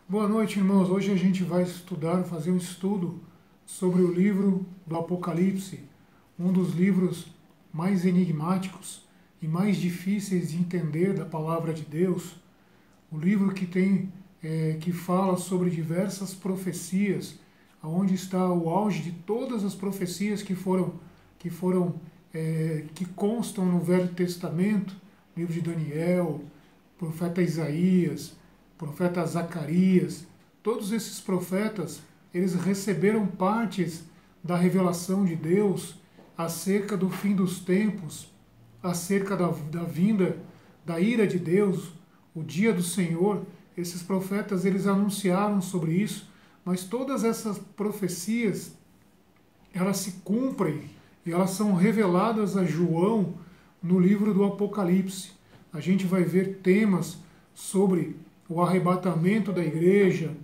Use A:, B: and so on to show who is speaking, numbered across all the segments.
A: Boa noite, irmãos. Hoje a gente vai fazer um estudo sobre o livro do Apocalipse, um dos livros mais enigmáticos e mais difíceis de entender da palavra de Deus. O livro que fala sobre diversas profecias, aonde está o auge de todas as profecias que constam no Velho Testamento, livro de Daniel, profeta Isaías, profeta Zacarias. Todos esses profetas, eles receberam partes da revelação de Deus acerca do fim dos tempos, acerca da vinda da ira de Deus, o dia do Senhor. Esses profetas, eles anunciaram sobre isso, mas todas essas profecias, elas se cumprem e elas são reveladas a João no livro do Apocalipse. A gente vai ver temas sobre o arrebatamento da igreja,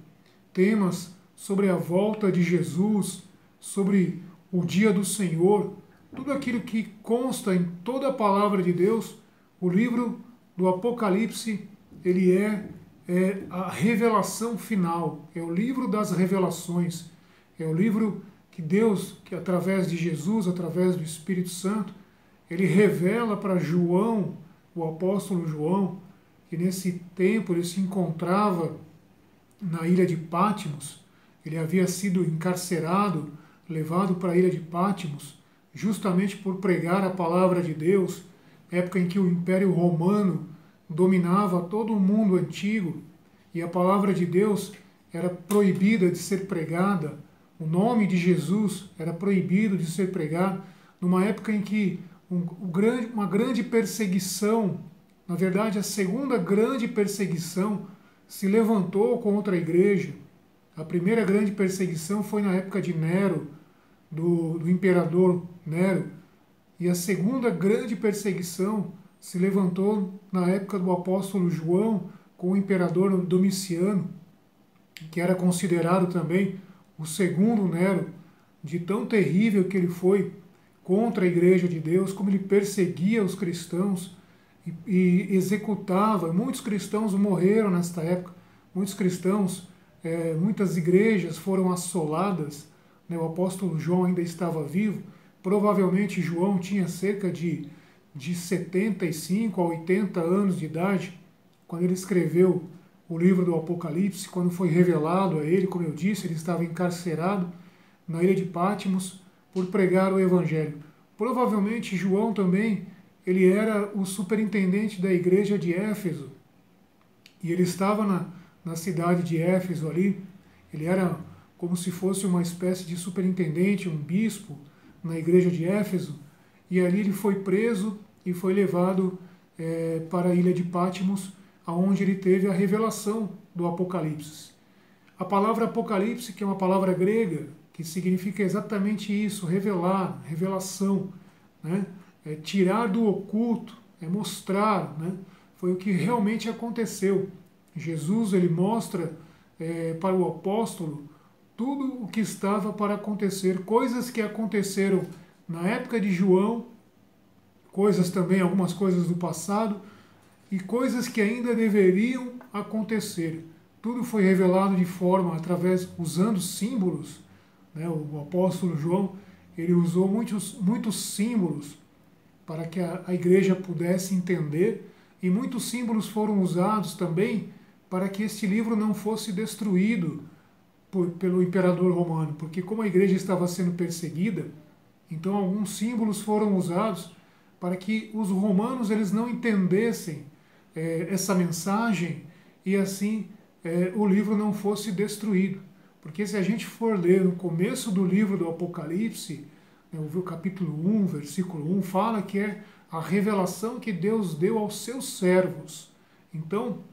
A: temas sobre a volta de Jesus, sobre o dia do Senhor, tudo aquilo que consta em toda a palavra de Deus. O livro do Apocalipse, ele é a revelação final, é o livro das revelações, é o livro que Deus, que através de Jesus, através do Espírito Santo, ele revela para João, o apóstolo João, que nesse tempo ele se encontrava na ilha de Patmos. Ele havia sido encarcerado, levado para a ilha de Patmos, justamente por pregar a palavra de Deus, época em que o Império Romano dominava todo o mundo antigo e a palavra de Deus era proibida de ser pregada, o nome de Jesus era proibido de ser pregado, numa época em que uma grande perseguição, na verdade a segunda grande perseguição, se levantou contra a igreja. A primeira grande perseguição foi na época de Nero, do imperador Nero, e a segunda grande perseguição se levantou na época do apóstolo João com o imperador Domiciano, que era considerado também o segundo Nero, de tão terrível que ele foi contra a igreja de Deus, como ele perseguia os cristãos e executava. Muitos cristãos morreram nesta época, muitos cristãos, muitas igrejas foram assoladas, né? O apóstolo João ainda estava vivo, provavelmente João tinha cerca de 75 a 80 anos de idade, quando ele escreveu o livro do Apocalipse. Quando foi revelado a ele, como eu disse, ele estava encarcerado na ilha de Patmos por pregar o Evangelho. Provavelmente João também, ele era o superintendente da igreja de Éfeso, e ele estava na cidade de Éfeso ali. Ele era como se fosse uma espécie de superintendente, um bispo na igreja de Éfeso, e ali ele foi preso e foi levado para a ilha de Patmos, aonde ele teve a revelação do Apocalipse. A palavra Apocalipse, que é uma palavra grega, que significa exatamente isso, revelar, revelação, né? É tirar do oculto, é mostrar, né? Foi o que realmente aconteceu. Jesus, ele mostra para o apóstolo tudo o que estava para acontecer, coisas que aconteceram na época de João, coisas também, algumas coisas do passado, e coisas que ainda deveriam acontecer. Tudo foi revelado de forma, usando símbolos, né? O apóstolo João, ele usou muitos símbolos para que a igreja pudesse entender, e muitos símbolos foram usados também para que este livro não fosse destruído pelo imperador romano, porque como a igreja estava sendo perseguida, então alguns símbolos foram usados para que os romanos eles não entendessem essa mensagem, e assim o livro não fosse destruído. Porque se a gente for ler no começo do livro do Apocalipse, o capítulo 1, versículo 1, fala que é a revelação que Deus deu aos seus servos. Então,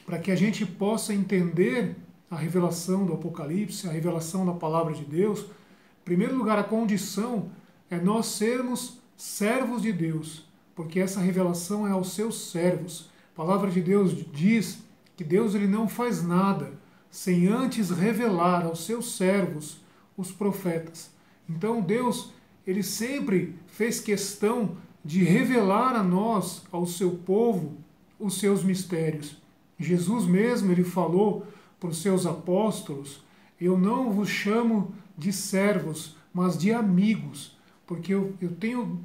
A: para que a gente possa entender a revelação do Apocalipse, a revelação da palavra de Deus, em primeiro lugar, a condição é nós sermos servos de Deus, porque essa revelação é aos seus servos. A palavra de Deus diz que Deus ele não faz nada sem antes revelar aos seus servos, os profetas. Então Deus, ele sempre fez questão de revelar a nós, ao seu povo, os seus mistérios. Jesus mesmo, ele falou para os seus apóstolos, eu não vos chamo de servos, mas de amigos, porque eu tenho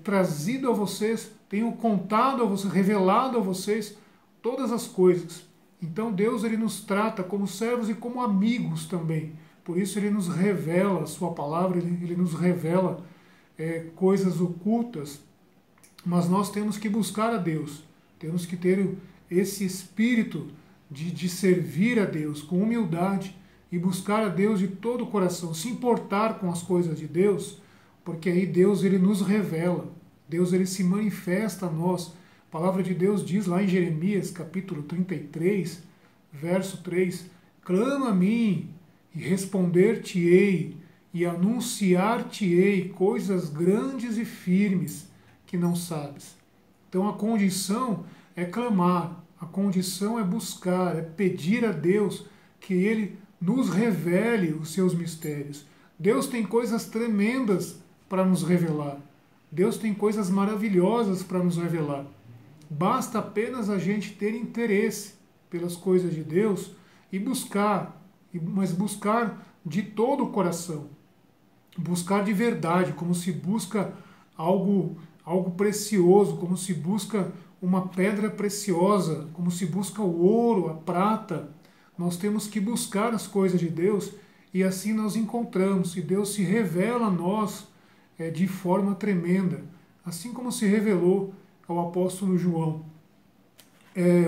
A: trazido a vocês, tenho contado a vocês, revelado a vocês todas as coisas. Então Deus ele nos trata como servos e como amigos também. Por isso ele nos revela a sua palavra, ele nos revela coisas ocultas, mas nós temos que buscar a Deus, temos que ter esse espírito de servir a Deus com humildade e buscar a Deus de todo o coração, se importar com as coisas de Deus, porque aí Deus ele nos revela, Deus ele se manifesta a nós. A palavra de Deus diz lá em Jeremias, capítulo 33, verso 3, clama a mim e responder-te-ei e anunciar-te-ei coisas grandes e firmes que não sabes. Então a condição é clamar, a condição é buscar, é pedir a Deus que Ele nos revele os seus mistérios. Deus tem coisas tremendas para nos revelar. Deus tem coisas maravilhosas para nos revelar. Basta apenas a gente ter interesse pelas coisas de Deus e buscar, mas buscar de todo o coração. Buscar de verdade, como se busca algo precioso, como se busca uma pedra preciosa, como se busca o ouro, a prata. Nós temos que buscar as coisas de Deus e assim nós encontramos, e Deus se revela a nós de forma tremenda, assim como se revelou ao apóstolo João.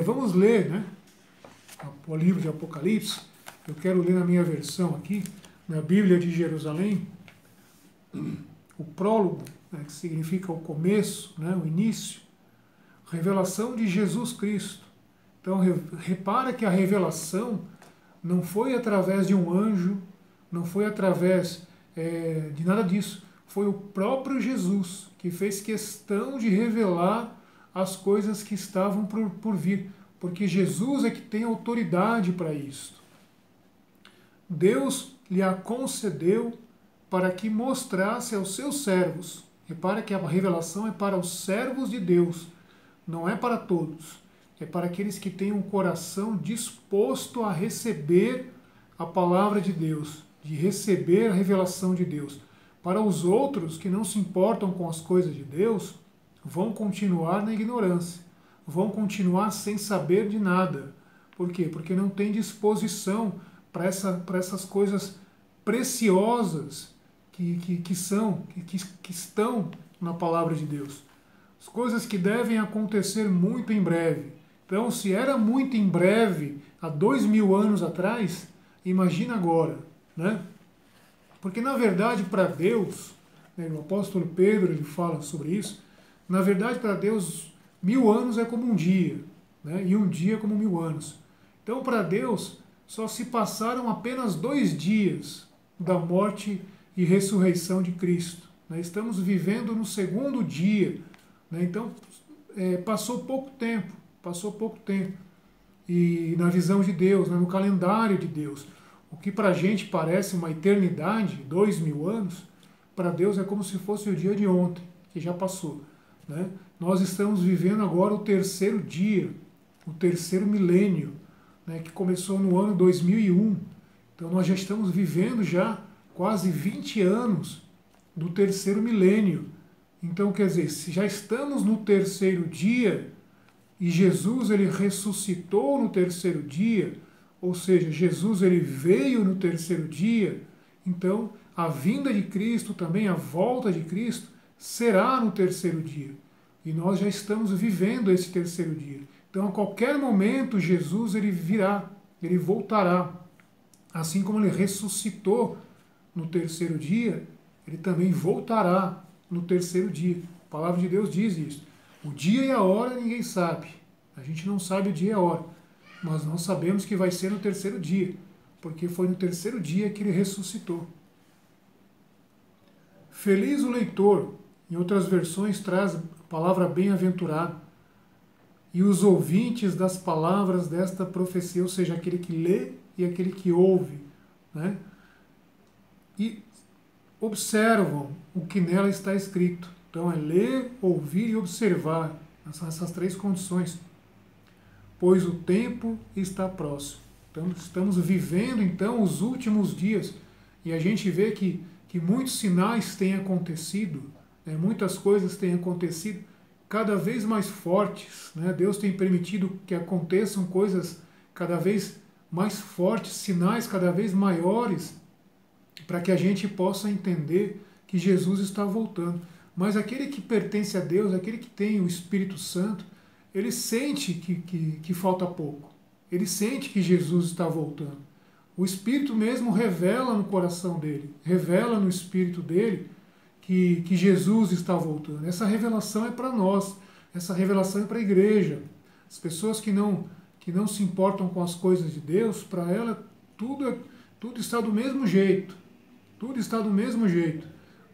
A: Vamos ler, né, o livro de Apocalipse. Eu quero ler na minha versão aqui, na Bíblia de Jerusalém, o prólogo, né, que significa o começo, né, o início, revelação de Jesus Cristo. Então repara que a revelação não foi através de um anjo, não foi através de nada disso, foi o próprio Jesus que fez questão de revelar as coisas que estavam por vir, porque Jesus é que tem autoridade para isso. Deus lhe a concedeu para que mostrasse aos seus servos. Repara que a revelação é para os servos de Deus, não é para todos. É para aqueles que têm um coração disposto a receber a palavra de Deus, de receber a revelação de Deus. Para os outros que não se importam com as coisas de Deus, vão continuar na ignorância, vão continuar sem saber de nada. Por quê? Porque não tem disposição para essas coisas preciosas que estão na palavra de Deus. As coisas que devem acontecer muito em breve. Então, se era muito em breve, há 2000 anos atrás, imagina agora, né? Porque, na verdade, para Deus, né, o apóstolo Pedro ele fala sobre isso, na verdade, para Deus, 1000 anos é como um dia, né? E um dia é como 1000 anos. Então, para Deus, só se passaram apenas 2 dias da morte e ressurreição de Cristo. Né? Estamos vivendo no 2º dia, né? Então, passou pouco tempo. E na visão de Deus, né, no calendário de Deus, o que para a gente parece uma eternidade, 2000 anos, para Deus é como se fosse o dia de ontem, que já passou. Né? Nós estamos vivendo agora o 3º dia, o 3º milênio, né, que começou no ano 2001. Então nós já estamos vivendo já quase 20 anos do 3º milênio. Então, quer dizer, se já estamos no 3º dia, e Jesus ele ressuscitou no 3º dia, ou seja, Jesus ele veio no 3º dia, então a vinda de Cristo, também a volta de Cristo, será no 3º dia. E nós já estamos vivendo esse 3º dia. Então a qualquer momento Jesus ele virá, ele voltará. Assim como ele ressuscitou no 3º dia, ele também voltará no 3º dia. A palavra de Deus diz isso. O dia e a hora ninguém sabe. A gente não sabe o dia e a hora. Mas nós sabemos que vai ser no 3º dia. Porque foi no 3º dia que ele ressuscitou. Feliz o leitor. Em outras versões traz a palavra bem-aventurado. E os ouvintes das palavras desta profecia. Ou seja, aquele que lê e aquele que ouve. Né? E observam o que nela está escrito. Então é ler, ouvir e observar. Essas 3 condições. Pois o tempo está próximo. Estamos vivendo, então, os últimos dias. E a gente vê que muitos sinais têm acontecido, né? Muitas coisas têm acontecido cada vez mais fortes, né? Deus tem permitido que aconteçam coisas cada vez mais fortes, sinais cada vez maiores, para que a gente possa entender que Jesus está voltando. Mas aquele que pertence a Deus, aquele que tem o Espírito Santo, ele sente que falta pouco. Ele sente que Jesus está voltando. O Espírito mesmo revela no coração dele, revela no Espírito dele que Jesus está voltando. Essa revelação é para nós, essa revelação é para a igreja. As pessoas que não se importam com as coisas de Deus, para ela tudo está do mesmo jeito. Tudo está do mesmo jeito.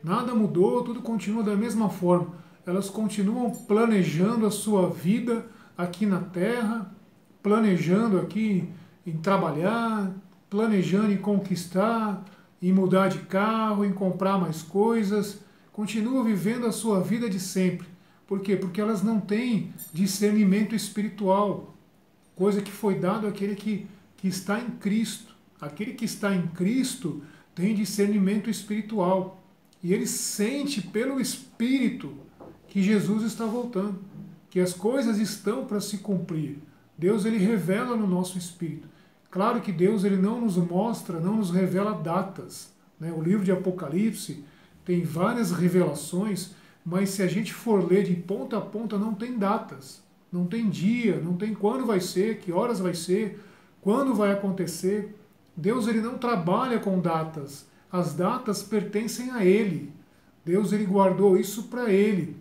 A: Nada mudou, tudo continua da mesma forma. Elas continuam planejando a sua vida aqui na Terra, planejando aqui em trabalhar, planejando em conquistar, em mudar de carro, em comprar mais coisas. Continuam vivendo a sua vida de sempre. Por quê? Porque elas não têm discernimento espiritual, coisa que foi dado àquele que está em Cristo. Aquele que está em Cristo tem discernimento espiritual. E ele sente pelo Espírito que Jesus está voltando, que as coisas estão para se cumprir. Deus ele revela no nosso espírito. Claro que Deus ele não nos mostra, não nos revela datas, né? O livro de Apocalipse tem várias revelações, mas se a gente for ler de ponta a ponta, não tem datas, não tem dia, não tem quando vai ser, que horas vai ser, quando vai acontecer. Deus ele não trabalha com datas. As datas pertencem a Ele. Deus ele guardou isso para Ele,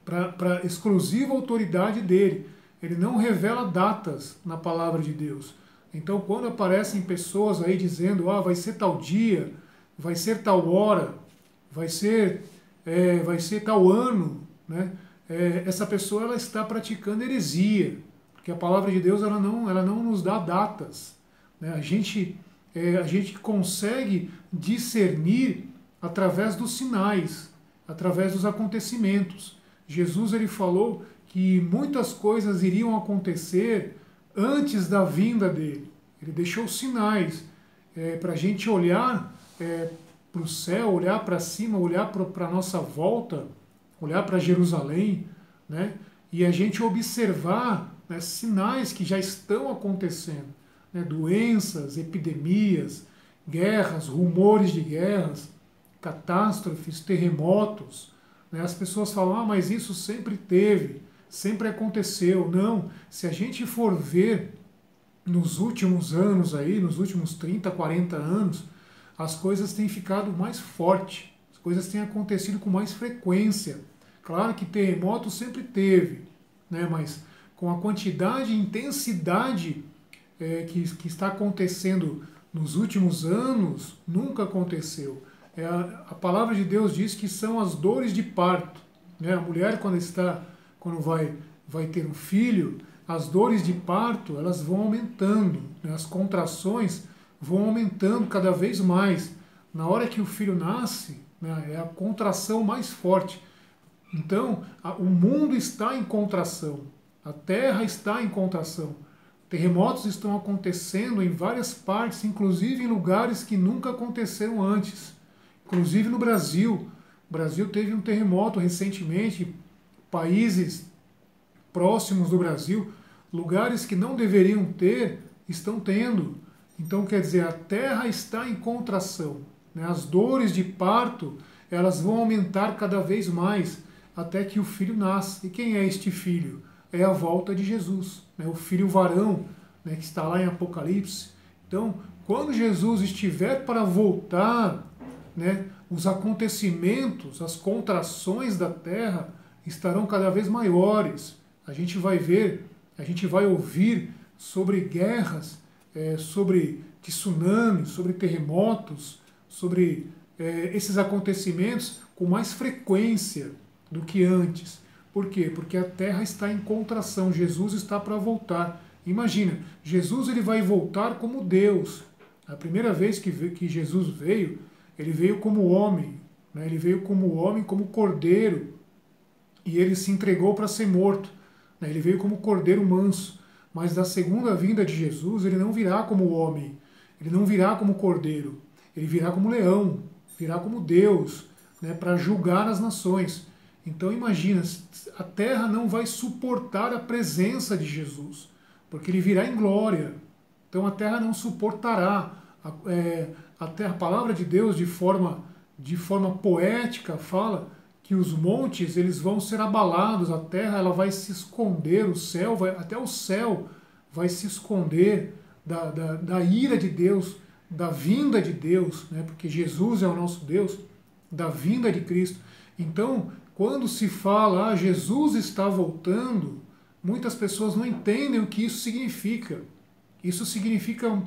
A: para exclusiva autoridade dele. Ele não revela datas na palavra de Deus. Então, quando aparecem pessoas aí dizendo, vai ser tal dia, vai ser tal hora, vai ser tal ano, né? Essa pessoa ela está praticando heresia, porque a palavra de Deus ela não nos dá datas, né? A gente consegue discernir através dos sinais, através dos acontecimentos. Jesus ele falou que muitas coisas iriam acontecer antes da vinda dele. Ele deixou sinais para a gente olhar para o céu, olhar para cima, olhar para a nossa volta, olhar para Jerusalém, né? E a gente observar, né, sinais que já estão acontecendo. Né, doenças, epidemias, guerras, rumores de guerras, catástrofes, terremotos. Né? As pessoas falam, mas isso sempre teve, sempre aconteceu. Não, se a gente for ver nos últimos anos aí, nos últimos 30, 40 anos, as coisas têm ficado mais fortes, as coisas têm acontecido com mais frequência. Claro que terremoto sempre teve, né? Mas com a quantidade e intensidade que está acontecendo nos últimos anos, nunca aconteceu. A palavra de Deus diz que são as dores de parto. Né? A mulher, quando vai ter um filho, as dores de parto elas vão aumentando, né? As contrações vão aumentando cada vez mais. Na hora que o filho nasce, né, é a contração mais forte. Então, o mundo está em contração, a terra está em contração. Terremotos estão acontecendo em várias partes, inclusive em lugares que nunca aconteceram antes. Inclusive no Brasil. O Brasil teve um terremoto recentemente, países próximos do Brasil, lugares que não deveriam ter, estão tendo. Então, quer dizer, a terra está em contração. Né? As dores de parto, elas vão aumentar cada vez mais, até que o filho nasce. E quem é este filho? É a volta de Jesus, né? O filho varão, né, que está lá em Apocalipse. Então, quando Jesus estiver para voltar, né, os acontecimentos, as contrações da terra estarão cada vez maiores. A gente vai ver, a gente vai ouvir sobre guerras, sobre tsunamis, sobre terremotos, sobre esses acontecimentos com mais frequência do que antes. Por quê? Porque a terra está em contração, Jesus está para voltar. Imagina, Jesus ele vai voltar como Deus. A primeira vez que Jesus veio, ele veio como homem, né? Ele veio como homem, como cordeiro, e ele se entregou para ser morto. Né? Ele veio como cordeiro manso. mas da segunda vinda de Jesus, ele não virá como homem, ele não virá como cordeiro, ele virá como leão, virá como Deus, né, para julgar as nações. Então imagina, a terra não vai suportar a presença de Jesus, porque ele virá em glória. Então a terra não suportará. A palavra de Deus, de forma poética, fala que os montes eles vão ser abalados, a terra ela vai se esconder, até o céu vai se esconder da ira de Deus, da vinda de Deus, né? Porque Jesus é o nosso Deus, da vinda de Cristo. Então, quando se fala, Jesus está voltando, muitas pessoas não entendem o que isso significa. Isso significa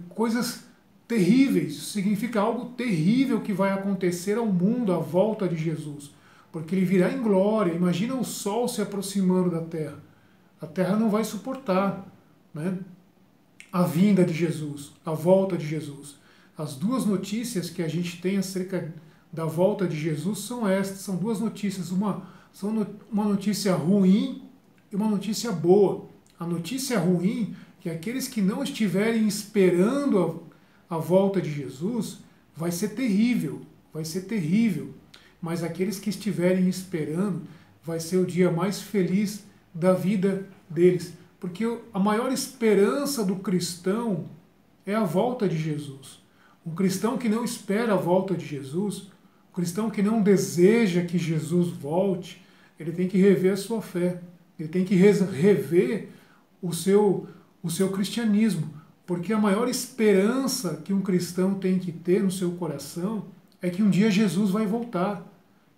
A: coisas terríveis, isso significa algo terrível que vai acontecer ao mundo à volta de Jesus. Porque ele virá em glória. Imagina o sol se aproximando da terra. A terra não vai suportar, né, a vinda de Jesus, a volta de Jesus. As duas notícias que a gente tem acerca da volta de Jesus são estas, são duas notícias, uma notícia ruim e uma notícia boa. A notícia ruim é que aqueles que não estiverem esperando a volta de Jesus vai ser terrível, vai ser terrível. Mas aqueles que estiverem esperando vai ser o dia mais feliz da vida deles. Porque a maior esperança do cristão é a volta de Jesus. Um cristão que não espera a volta de Jesus, um cristão que não deseja que Jesus volte, ele tem que rever a sua fé. Ele tem que rever o seu cristianismo. Porque a maior esperança que um cristão tem que ter no seu coração é que um dia Jesus vai voltar.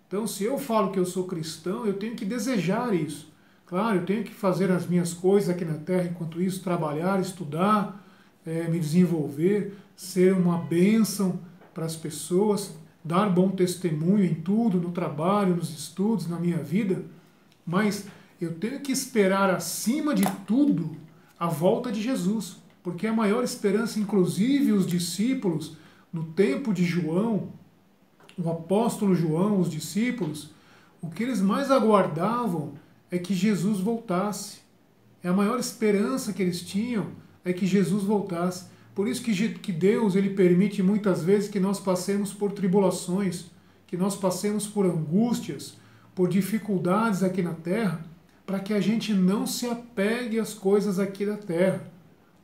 A: Então, se eu falo que eu sou cristão, eu tenho que desejar isso. Claro, eu tenho que fazer as minhas coisas aqui na terra, enquanto isso, trabalhar, estudar, me desenvolver, ser uma bênção para as pessoas, dar bom testemunho em tudo, no trabalho, nos estudos, na minha vida. Mas eu tenho que esperar, acima de tudo, a volta de Jesus. Porque a maior esperança, inclusive os discípulos, no tempo de João, o apóstolo João, os discípulos, o que eles mais aguardavam é que Jesus voltasse. É a maior esperança que eles tinham, é que Jesus voltasse. Por isso que Deus ele permite muitas vezes que nós passemos por tribulações, que nós passemos por angústias, por dificuldades aqui na terra, para que a gente não se apegue às coisas aqui da terra.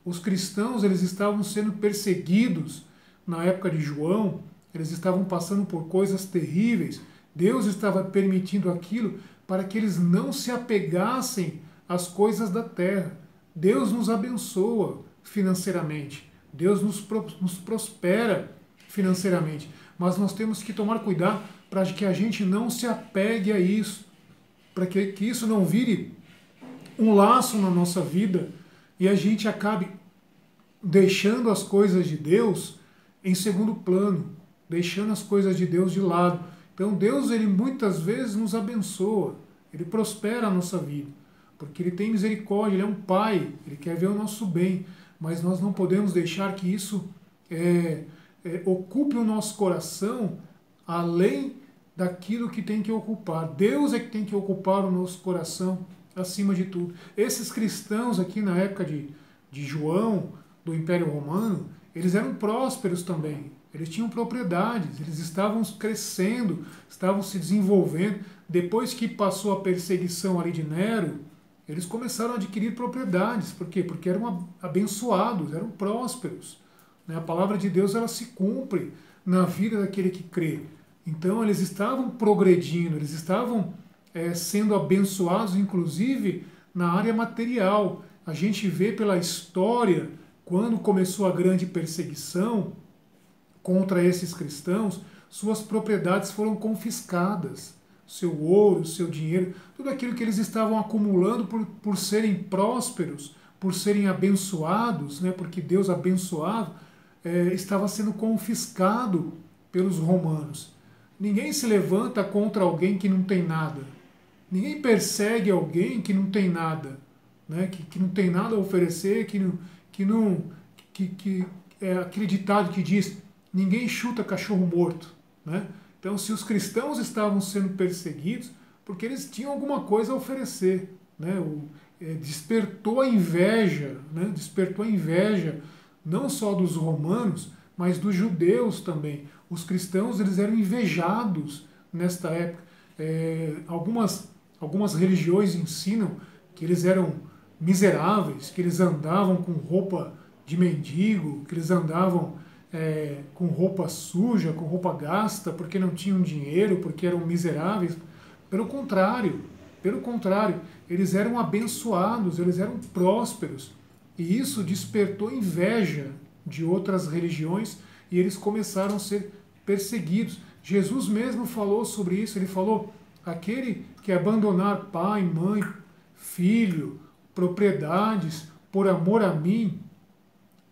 A: Os cristãos eles estavam sendo perseguidos na época de João, eles estavam passando por coisas terríveis. Deus estava permitindo aquilo para que eles não se apegassem às coisas da terra. Deus nos abençoa financeiramente, Deus nos prospera financeiramente, mas nós temos que tomar cuidado para que a gente não se apegue a isso, para que isso não vire um laço na nossa vida e a gente acabe deixando as coisas de Deus em segundo plano, deixando as coisas de Deus de lado. Então Deus, ele muitas vezes nos abençoa, ele prospera a nossa vida, porque ele tem misericórdia, ele é um pai, ele quer ver o nosso bem, mas nós não podemos deixar que isso ocupe o nosso coração além daquilo que tem que ocupar. Deus é que tem que ocupar o nosso coração acima de tudo. Esses cristãos aqui na época de João, do Império Romano, eles eram prósperos também. Eles tinham propriedades, eles estavam crescendo, estavam se desenvolvendo. Depois que passou a perseguição ali de Nero, eles começaram a adquirir propriedades. Por quê? Porque eram abençoados, eram prósperos. A palavra de Deus ela se cumpre na vida daquele que crê. Então eles estavam progredindo, eles estavam sendo abençoados, inclusive na área material. A gente vê pela história, quando começou a grande perseguição contra esses cristãos, suas propriedades foram confiscadas. Seu ouro, seu dinheiro, tudo aquilo que eles estavam acumulando por serem prósperos, por serem abençoados, né, porque Deus abençoava, estava sendo confiscado pelos romanos. Ninguém se levanta contra alguém que não tem nada. Ninguém persegue alguém que não tem nada, né, que não tem nada a oferecer, é aquele ditado que diz: ninguém chuta cachorro morto, né? Então, se os cristãos estavam sendo perseguidos, porque eles tinham alguma coisa a oferecer, né? despertou a inveja, né? Despertou a inveja não só dos romanos, mas dos judeus também. Os cristãos, eles eram invejados nesta época. Algumas religiões ensinam que eles eram miseráveis, que eles andavam com roupa de mendigo, que eles andavam com roupa suja, com roupa gasta, porque não tinham dinheiro, porque eram miseráveis. Pelo contrário, eles eram abençoados, eles eram prósperos. E isso despertou inveja de outras religiões e eles começaram a ser perseguidos. Jesus mesmo falou sobre isso, ele falou: aquele que abandonar pai, mãe, filho, propriedades, por amor a mim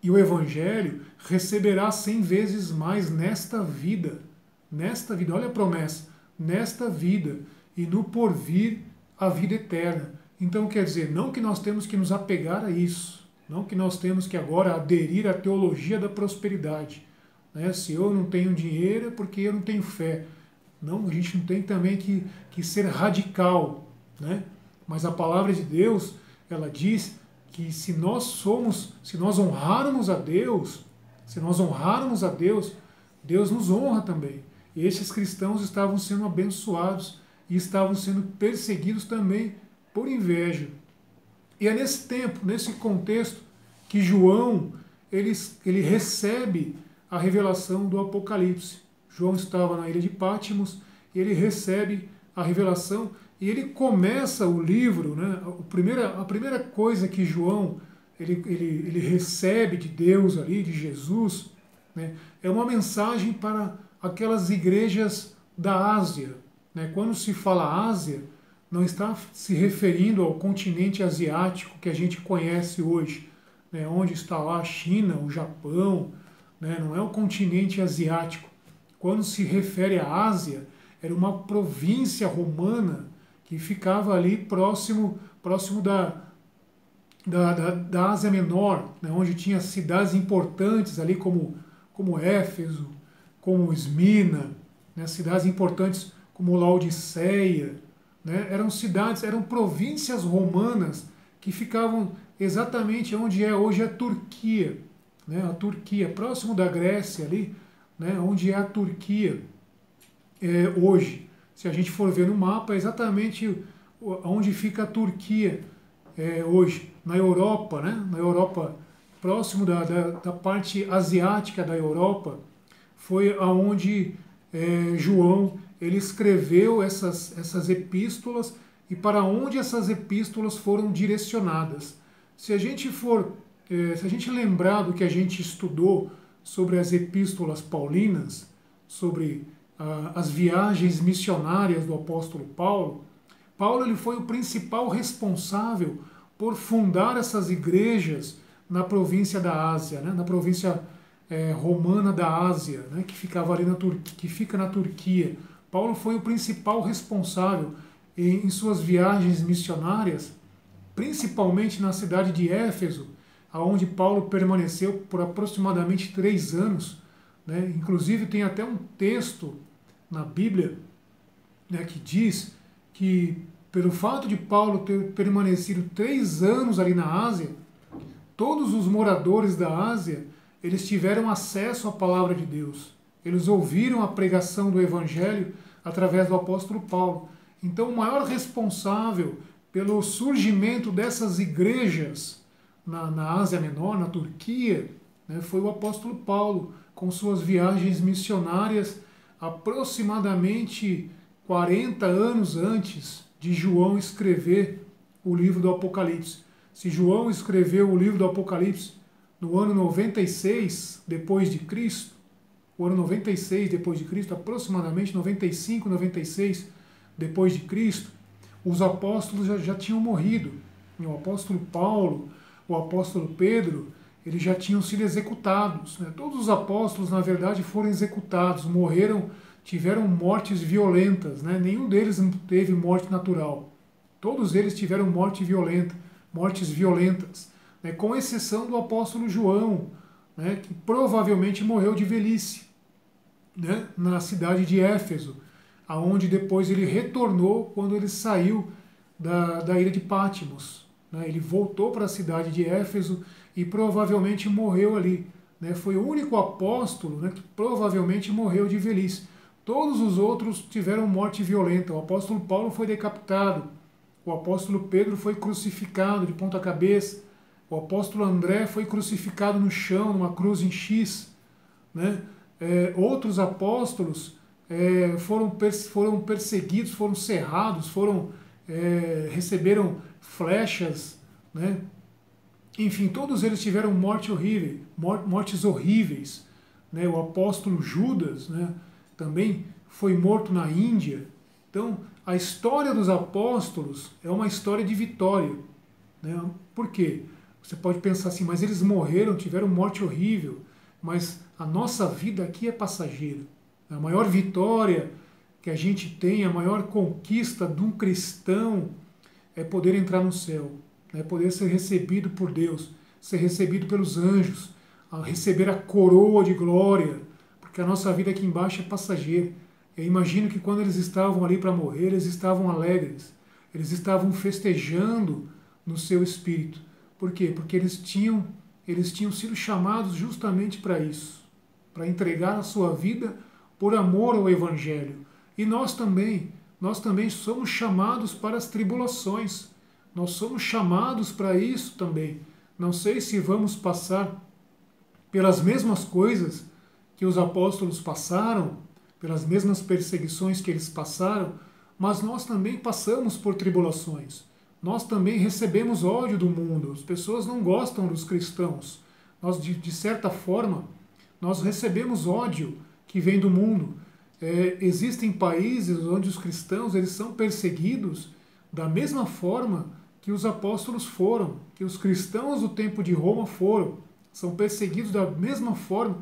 A: e o Evangelho, receberá 100 vezes mais nesta vida. Nesta vida, olha a promessa, nesta vida e no porvir a vida eterna. Então quer dizer, não que nós temos que nos apegar a isso, não que nós temos que agora aderir à teologia da prosperidade. Né? Se eu não tenho dinheiro é porque eu não tenho fé. Não, a gente não tem também que ser radical. Né? Mas a palavra de Deus, ela diz que se nós honrarmos a Deus, Deus nos honra também. E esses cristãos estavam sendo abençoados e estavam sendo perseguidos também por inveja. E é nesse tempo, nesse contexto, que João ele recebe a revelação do Apocalipse. João estava na ilha de Patmos, e ele recebe a revelação e ele começa o livro, né? A primeira coisa que João ele recebe de Deus ali, de Jesus, né? É uma mensagem para aquelas igrejas da Ásia. Né? Quando se fala Ásia, não está se referindo ao continente asiático que a gente conhece hoje, né? Onde está lá a China, o Japão, né? Não é o continente asiático. Quando se refere à Ásia, era uma província romana que ficava ali próximo da Ásia Menor, né? Onde tinha cidades importantes ali como Éfeso, como Esmina, né? Cidades importantes como Laodiceia, né? Eram províncias romanas que ficavam exatamente onde é hoje a Turquia, né? A Turquia, próximo da Grécia ali, né? Onde é a Turquia hoje. Se a gente for ver no mapa, é exatamente onde fica a Turquia hoje, na Europa, né? Na Europa, próximo da parte asiática da Europa, foi aonde João ele escreveu essas epístolas e para onde essas epístolas foram direcionadas. Se a gente lembrar do que a gente estudou sobre as epístolas paulinas, sobre as viagens missionárias do apóstolo Paulo, ele foi o principal responsável por fundar essas igrejas na província da Ásia, né? Na província romana da Ásia, né? Que ficava ali que fica na Turquia. Paulo foi o principal responsável em suas viagens missionárias, principalmente na cidade de Éfeso, aonde Paulo permaneceu por aproximadamente 3 anos. Né? Inclusive tem até um texto na Bíblia, né, que diz que pelo fato de Paulo ter permanecido 3 anos ali na Ásia, todos os moradores da Ásia eles tiveram acesso à palavra de Deus. Eles ouviram a pregação do Evangelho através do apóstolo Paulo. Então o maior responsável pelo surgimento dessas igrejas na Ásia Menor, na Turquia, né, foi o apóstolo Paulo, com suas viagens missionárias aproximadamente 40 anos antes de João escrever o livro do Apocalipse. Se João escreveu o livro do Apocalipse no ano 96 depois de Cristo, o ano 96 depois de Cristo, aproximadamente 95, 96 depois de Cristo, os apóstolos já tinham morrido. O apóstolo Paulo, o apóstolo Pedro, eles já tinham sido executados. Né? Todos os apóstolos, na verdade, foram executados, morreram, tiveram mortes violentas. Né? Nenhum deles teve morte natural. Todos eles tiveram mortes violentas, né? Com exceção do apóstolo João, né? Que provavelmente morreu de velhice, né? Na cidade de Éfeso, aonde depois ele retornou quando ele saiu da ilha de Patmos. né? Ele voltou para a cidade de Éfeso e provavelmente morreu ali, né? Foi o único apóstolo, né, que provavelmente morreu de velhice. Todos os outros tiveram morte violenta. O apóstolo Paulo foi decapitado. O apóstolo Pedro foi crucificado de ponta cabeça. O apóstolo André foi crucificado no chão, numa cruz em X, né? Outros apóstolos foram perseguidos, foram cerrados, receberam flechas, né? Enfim, todos eles tiveram mortes horríveis, né? O apóstolo Judas, né, também foi morto na Índia. Então, a história dos apóstolos é uma história de vitória, né? Por quê? Você pode pensar assim, mas eles morreram, tiveram morte horrível, mas a nossa vida aqui é passageira. A maior vitória que a gente tem, a maior conquista de um cristão é poder entrar no céu, é poder ser recebido por Deus, ser recebido pelos anjos, receber a coroa de glória, porque a nossa vida aqui embaixo é passageira. Eu imagino que quando eles estavam ali para morrer, eles estavam alegres, eles estavam festejando no seu espírito. Por quê? Porque eles tinham sido chamados justamente para isso, para entregar a sua vida por amor ao Evangelho. E nós também somos chamados para as tribulações. Nós somos chamados para isso também. Não sei se vamos passar pelas mesmas coisas que os apóstolos passaram, pelas mesmas perseguições que eles passaram, mas nós também passamos por tribulações. Nós também recebemos ódio do mundo. As pessoas não gostam dos cristãos. Nós, de certa forma, nós recebemos ódio que vem do mundo. Existem países onde os cristãos eles são perseguidos da mesma forma que os apóstolos foram, que os cristãos do tempo de Roma foram. São perseguidos da mesma forma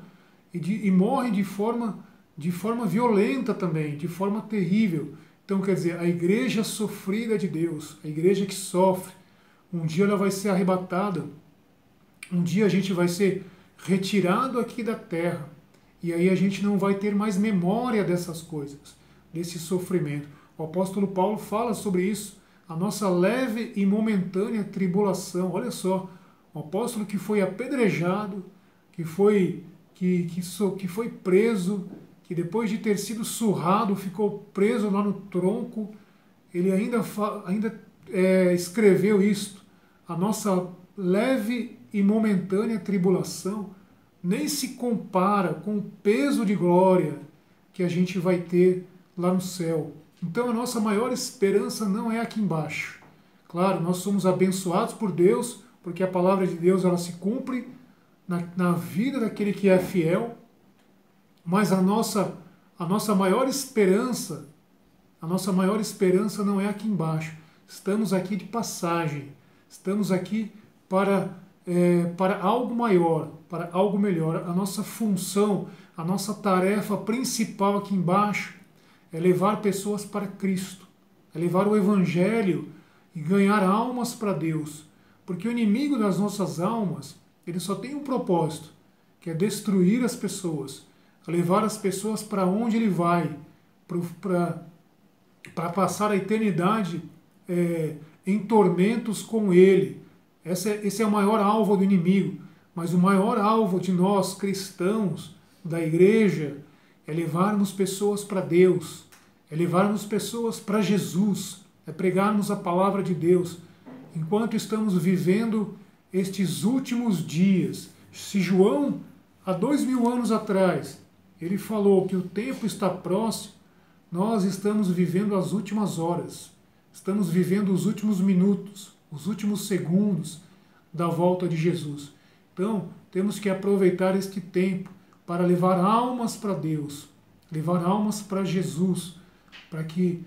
A: e morrem de forma violenta também, de forma terrível. Então, quer dizer, a igreja sofrida de Deus, a igreja que sofre, um dia ela vai ser arrebatada, um dia a gente vai ser retirado aqui da terra, e aí a gente não vai ter mais memória dessas coisas, desse sofrimento. O apóstolo Paulo fala sobre isso, a nossa leve e momentânea tribulação. Olha só, o apóstolo que foi apedrejado, que foi preso, que depois de ter sido surrado, ficou preso lá no tronco, ele ainda escreveu isto, a nossa leve e momentânea tribulação nem se compara com o peso de glória que a gente vai ter lá no céu. Então a nossa maior esperança não é aqui embaixo. Claro, nós somos abençoados por Deus, porque a palavra de Deus ela se cumpre na vida daquele que é fiel, mas a nossa maior esperança não é aqui embaixo. Estamos aqui de passagem. Estamos aqui para algo maior, para algo melhor. A nossa função, a nossa tarefa principal aqui embaixo é levar pessoas para Cristo, é levar o Evangelho e ganhar almas para Deus. Porque o inimigo das nossas almas, ele só tem um propósito, que é destruir as pessoas, levar as pessoas para onde ele vai, para passar a eternidade em tormentos com ele. Esse é o maior alvo do inimigo. Mas o maior alvo de nós, cristãos, da igreja, é levarmos pessoas para Deus, é levarmos pessoas para Jesus, é pregarmos a palavra de Deus. Enquanto estamos vivendo estes últimos dias, se João, há 2000 anos atrás, ele falou que o tempo está próximo, nós estamos vivendo as últimas horas, estamos vivendo os últimos minutos, os últimos segundos da volta de Jesus. Então, temos que aproveitar este tempo para levar almas para Deus, levar almas para Jesus, para que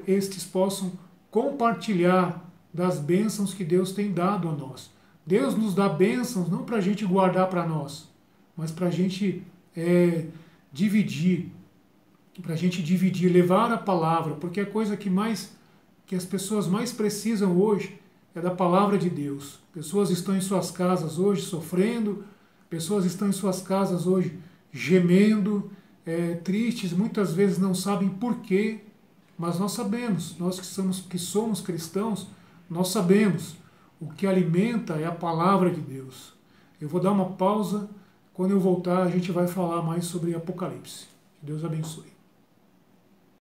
A: estes possam compartilhar das bênçãos que Deus tem dado a nós. Deus nos dá bênçãos não para a gente guardar para nós, mas para a gente dividir, levar a palavra, porque a coisa que as pessoas mais precisam hoje é da palavra de Deus. Pessoas estão em suas casas hoje sofrendo, pessoas estão em suas casas hoje gemendo, tristes, muitas vezes não sabem porquê, mas nós sabemos, nós que somos cristãos, nós sabemos, O que alimenta é a palavra de Deus. Eu vou dar uma pausa. Quando eu voltar, a gente vai falar mais sobre Apocalipse. Que Deus abençoe.